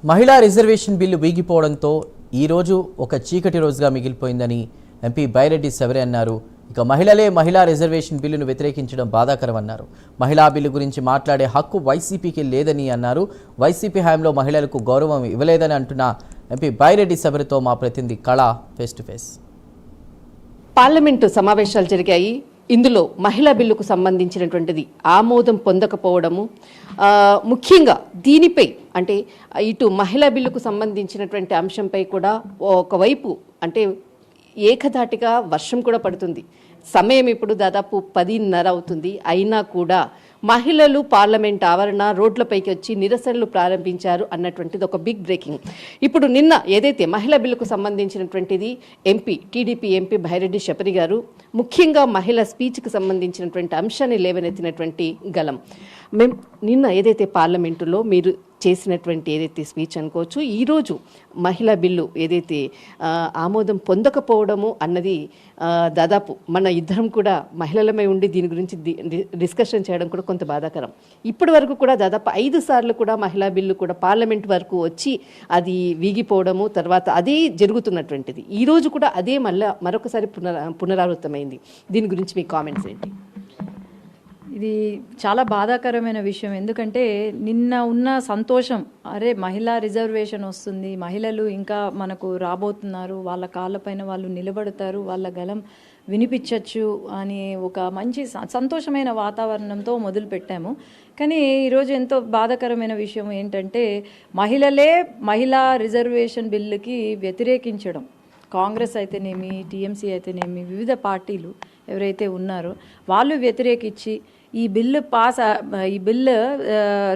మహిళా reservation bill వీగిపోవడంతో ఈరోజు ఒక చీకటి రోజుగా మిగిలిపోయిందని ఎంపీ బైరెడ్డి సవరి అన్నారు. ఇక మహిళా రిజర్వేషన్ బిల్లును వ్యతిరేకించడం బాధాకరమన్నారు. మహిళా బిల్లు గురించి మాట్లాడే హక్కు వైసీపీకి లేదని అన్నారు. వైసీపీ హయాంలో మహిళలకు గౌరవం ఇవ్వలేదని అంటున్న ఎంపీ బైరెడ్డి సవరితో మా ప్రతినిధి కళ ఫేస్ టు ఫేస్. పార్లమెంటు సమావేశాలు జరిగాయి. ఇందులో మహిళా బిల్లుకు సంబంధించినటువంటిది ఆమోదం పొందకపోవడము, ముఖ్యంగా దీనిపై అంటే ఇటు మహిళా బిల్లుకు సంబంధించినటువంటి అంశంపై కూడా ఒకవైపు అంటే ఏకధాటిగా వర్షం కూడా పడుతుంది. సమయం ఇప్పుడు దాదాపు 10:30 అవుతుంది. అయినా కూడా మహిళలు పార్లమెంట్ ఆవరణ రోడ్లపైకి వచ్చి నిరసనలు ప్రారంభించారు అన్నటువంటిది ఒక బిగ్ బ్రేకింగ్. ఇప్పుడు నిన్న ఏదైతే మహిళా బిల్లుకు సంబంధించినటువంటిది టీడీపీ ఎంపీ బైరెడ్డి సవరి గారు ముఖ్యంగా మహిళా స్పీచ్కి సంబంధించినటువంటి అంశాన్ని లేవనెత్తినటువంటి గలం. మేము నిన్న ఏదైతే పార్లమెంటులో మీరు చేసినటువంటి ఏదైతే స్పీచ్ అనుకోవచ్చు, ఈరోజు మహిళా బిల్లు ఏదైతే ఆమోదం పొందకపోవడము అన్నది దాదాపు మన ఇద్దరం కూడా మహిళలమై ఉండి దీని గురించి డిస్కషన్ చేయడం కూడా కొంత బాధాకరం. ఇప్పటి వరకు కూడా దాదాపు 5 సార్లు కూడా మహిళా బిల్లు కూడా పార్లమెంట్ వరకు వచ్చి అది వీగిపోవడము, తర్వాత అదే జరుగుతున్నటువంటిది. ఈరోజు కూడా అదే మరొకసారి పునరావృతమైంది. దీని గురించి మీ కామెంట్స్ ఏంటి? ఇది చాలా బాధాకరమైన విషయం. ఎందుకంటే నిన్న ఉన్న సంతోషం, అరే మహిళా రిజర్వేషన్ వస్తుంది, మహిళలు ఇంకా మనకు రాబోతున్నారు, వాళ్ళ కాళ్ళపైన వాళ్ళు నిలబడతారు, వాళ్ళ గలం వినిపించవచ్చు అని ఒక మంచి సంతోషమైన వాతావరణంతో మొదలుపెట్టాము. కానీ ఈరోజు ఎంతో బాధాకరమైన విషయం ఏంటంటే మహిళా రిజర్వేషన్ బిల్లుకి వ్యతిరేకించడం. కాంగ్రెస్ అయితేనేమి, టీఎంసీ అయితేనేమి, వివిధ పార్టీలు ఎవరైతే ఉన్నారో వాళ్ళు వ్యతిరేకించి ఈ బిల్లు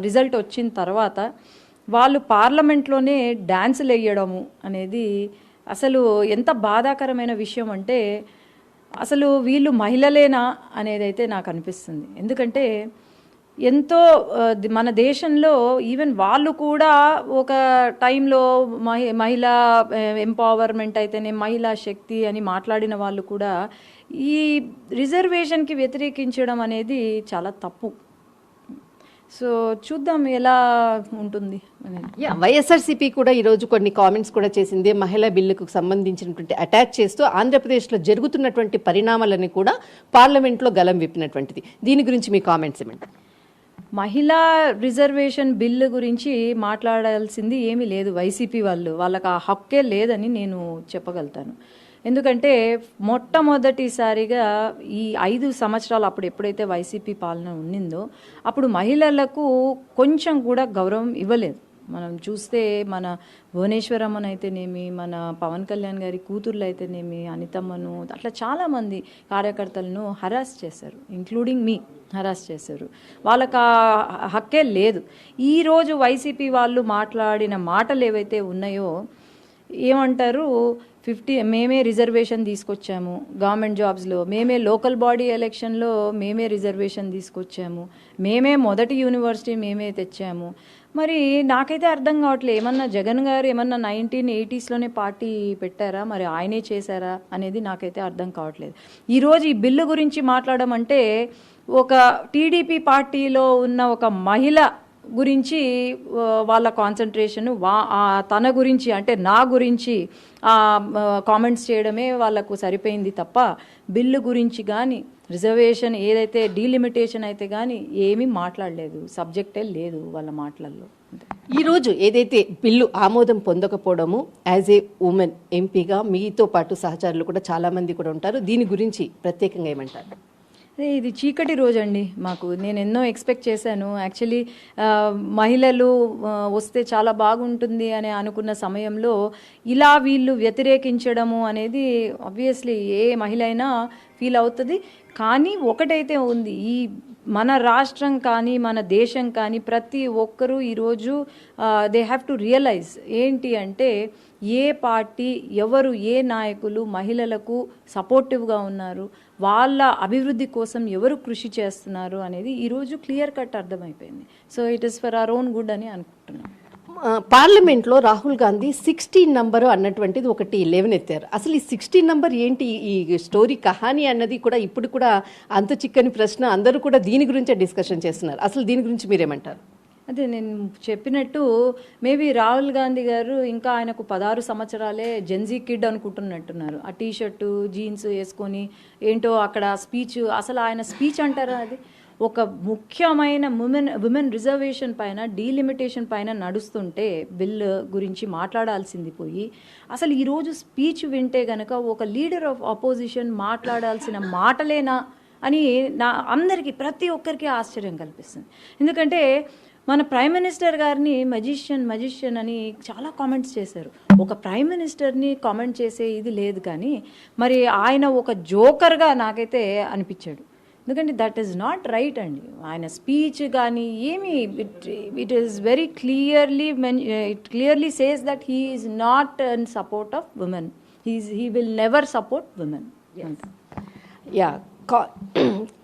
రిజల్ట్ వచ్చిన తర్వాత వాళ్ళు పార్లమెంట్లోనే డ్యాన్సులు వేయడము అనేది అసలు ఎంత బాధాకరమైన విషయం అంటే అసలు వీళ్ళు మహిళలేనా అనేది అయితే నాకు అనిపిస్తుంది. ఎందుకంటే ఎంతో మన దేశంలో ఈవెన్ వాళ్ళు కూడా ఒక టైంలో మహిళా ఎంపవర్మెంట్ అయితేనే మహిళా శక్తి అని మాట్లాడిన వాళ్ళు కూడా ఈ రిజర్వేషన్కి వ్యతిరేకించడం అనేది చాలా తప్పు. సో చూద్దాం ఎలా ఉంటుంది అనేది. వైఎస్ఆర్సీపీ కూడా ఈరోజు కొన్ని కామెంట్స్ కూడా చేసింది. మహిళా బిల్లుకు సంబంధించినటువంటి అటాచ్ చేస్తూ ఆంధ్రప్రదేశ్లో జరుగుతున్నటువంటి పరిణామాలని కూడా పార్లమెంట్లో గలం విప్పినటువంటిది. దీని గురించి మీ కామెంట్స్ ఏమంటారు? మహిళా రిజర్వేషన్ బిల్లు గురించి మాట్లాడాల్సింది ఏమీ లేదు. వైసీపీ వాళ్ళకి ఆ హక్కే లేదని నేను చెప్పగలుగుతాను. ఎందుకంటే మొట్టమొదటిసారిగా ఈ 5 సంవత్సరాలు అప్పుడు ఎప్పుడైతే వైసీపీ పాలన ఉండిందో అప్పుడు మహిళలకు కొంచెం కూడా గౌరవం ఇవ్వలేదు. మనం చూస్తే మన భువనేశ్వరమ్మను అయితేనేమి, మన పవన్ కళ్యాణ్ గారి కూతుర్లు అయితేనేమి, అనితమ్మను, అట్లా చాలామంది కార్యకర్తలను హరాస్ చేశారు, ఇంక్లూడింగ్ మీ హరాస్ చేశారు. వాళ్ళకి ఆ హక్కే లేదు. ఈరోజు వైసీపీ వాళ్ళు మాట్లాడిన మాటలు ఏవైతే ఉన్నాయో ఏమంటారు, మేమే రిజర్వేషన్ తీసుకొచ్చాము గవర్నమెంట్ జాబ్స్లో, మేమే లోకల్ బాడీ ఎలక్షన్లో మేమే రిజర్వేషన్ తీసుకొచ్చాము, మేమే మొదటి యూనివర్సిటీ మేమే తెచ్చాము. మరి నాకైతే అర్థం కావట్లేదు, ఏమన్నా జగన్ గారు ఏమన్నా 1980sలోనే పార్టీ పెట్టారా, మరి ఆయనే చేశారా అనేది నాకైతే అర్థం కావట్లేదు. ఈరోజు ఈ బిల్లు గురించి మాట్లాడమంటే ఒక టీడీపీ పార్టీలో ఉన్న ఒక మహిళ గురించి వాళ్ళ కాన్సన్ట్రేషన్ తన గురించి అంటే నా గురించి కామెంట్స్ చేయడమే వాళ్ళకు సరిపోయింది తప్ప బిల్లు గురించి కానీ రిజర్వేషన్ ఏదైతే డీలిమిటేషన్ అయితే కానీ ఏమీ మాట్లాడలేదు. సబ్జెక్టే లేదు వాళ్ళ మాటలలో. ఈరోజు ఏదైతే బిల్లు ఆమోదం పొందకపోవడము యాజ్ ఏ ఉమెన్ ఎంపీగా మీతో పాటు సహచరులు కూడా చాలామంది కూడా ఉంటారు, దీని గురించి ప్రత్యేకంగా ఏమంటారు? ఇది చీకటి రోజు అండి మాకు. నేను ఎన్నో ఎక్స్పెక్ట్ చేశాను. యాక్చువల్లీ మహిళలు వస్తే చాలా బాగుంటుంది అని అనుకున్న సమయంలో ఇలా వీళ్ళు వ్యతిరేకించడము అనేది ఆబ్వియస్లీ ఏ మహిళ అయినా ఫీల్ అవుతుంది. కానీ ఒకటైతే ఉంది, ఈ మన రాష్ట్రం కానీ మన దేశం కానీ ప్రతి ఒక్కరూ ఈరోజు దే హ్యావ్ టు రియలైజ్ ఏంటి అంటే ఏ పార్టీ ఎవరు ఏ నాయకులు మహిళలకు సపోర్టివ్గా ఉన్నారు, వాళ్ళ అభివృద్ధి కోసం ఎవరు కృషి చేస్తున్నారు అనేది ఈరోజు క్లియర్ కట్ అర్థమైపోయింది. So it is for our own good అని అనుకుంటున్నాను. పార్లమెంట్లో రాహుల్ గాంధీ 16 నంబరు అన్నటువంటిది ఒకటి లేవనెత్తారు. అసలు ఈ 16 నంబర్ ఏంటి, ఈ స్టోరీ కహానీ అన్నది కూడా ఇప్పుడు కూడా అంత చిక్కని ప్రశ్న. అందరూ కూడా దీని గురించే డిస్కషన్ చేస్తున్నారు. అసలు దీని గురించి మీరేమంటారు? అదే నేను చెప్పినట్టు మేబీ రాహుల్ గాంధీ గారు ఇంకా ఆయనకు 16 సంవత్సరాలే జెన్జీ కిడ్ అనుకుంటున్నట్టున్నారు. ఆ టీషర్టు జీన్స్ వేసుకొని ఏంటో అక్కడ స్పీచ్, అసలు ఆయన స్పీచ్ అంటారా అది? ఒక ముఖ్యమైన విమెన్ రిజర్వేషన్ పైన డీలిమిటేషన్ పైన నడుస్తుంటే బిల్ గురించి మాట్లాడాల్సింది పోయి అసలు ఈరోజు స్పీచ్ వింటే గనక ఒక లీడర్ ఆఫ్ అపోజిషన్ మాట్లాడాల్సిన మాటలేనా అని అందరికీ ప్రతి ఒక్కరికి ఆశ్చర్యం కల్పిస్తుంది. ఎందుకంటే మన ప్రైమ్ మినిస్టర్ గారిని మజిషియన్ అని చాలా కామెంట్స్ చేశారు. ఒక ప్రైమ్ మినిస్టర్ని కామెంట్ చేసే ఇది లేదు, కానీ మరి ఆయన ఒక జోకర్గా నాకైతే అనిపించాడు. ఎందుకంటే దట్ ఈస్ నాట్ రైట్ అండి. ఆయన స్పీచ్ కానీ ఏమి it is very clearly says that he is not in support of women. He will never support women. Yeah,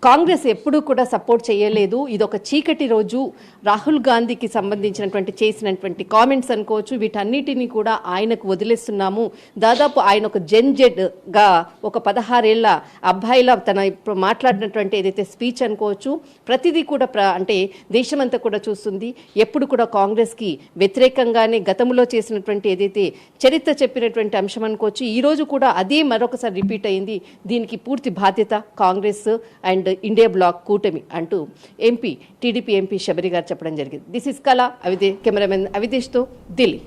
Congress ఎప్పుడూ కూడా సపోర్ట్ చేయలేదు. ఇది ఒక చీకటి రోజు. రాహుల్ గాంధీకి సంబంధించినటువంటి చేసినటువంటి కామెంట్స్ అనుకోవచ్చు, వీటన్నిటిని కూడా ఆయనకు వదిలేస్తున్నాము. దాదాపు ఆయన ఒక జెడ్గా ఒక 16 ఏళ్ల అబ్బాయిలా తన ఇప్పుడు మాట్లాడినటువంటి ఏదైతే స్పీచ్ అనుకోవచ్చు, ప్రతిదీ కూడా అంటే దేశమంతా కూడా చూస్తుంది. ఎప్పుడు కూడా కాంగ్రెస్కి వ్యతిరేకంగానే గతంలో చేసినటువంటి ఏదైతే చరిత్ర చెప్పినటువంటి అంశం అనుకోవచ్చు, ఈరోజు కూడా అదే మరొకసారి రిపీట్ అయింది. దీనికి పూర్తి బాధ్యత కాంగ్రెస్ అండ్ ఇండియా బ్లాక్ కూటమి అంటూ టీడీపీ ఎంపీ శబరి గారు చెప్పడం జరిగింది. దిస్ ఇస్ కళ కెమెరామెన్ అవిదేశ్తో ఢిల్లీ.